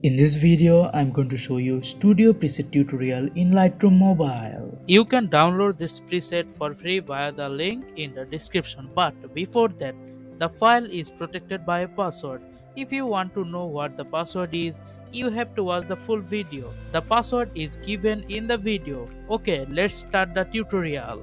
In this video, I'm going to show you Studio Preset tutorial in Lightroom Mobile. You can download this preset for free via the link in the description, but before that, the file is protected by a password. If you want to know what the password is, you have to watch the full video. The password is given in the video. Okay, let's start the tutorial.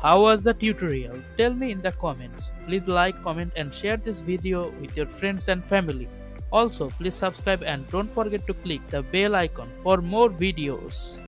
How was the tutorial? Tell me in the comments. Please like, comment and share this video with your friends and family. Also, please subscribe and don't forget to click the bell icon for more videos.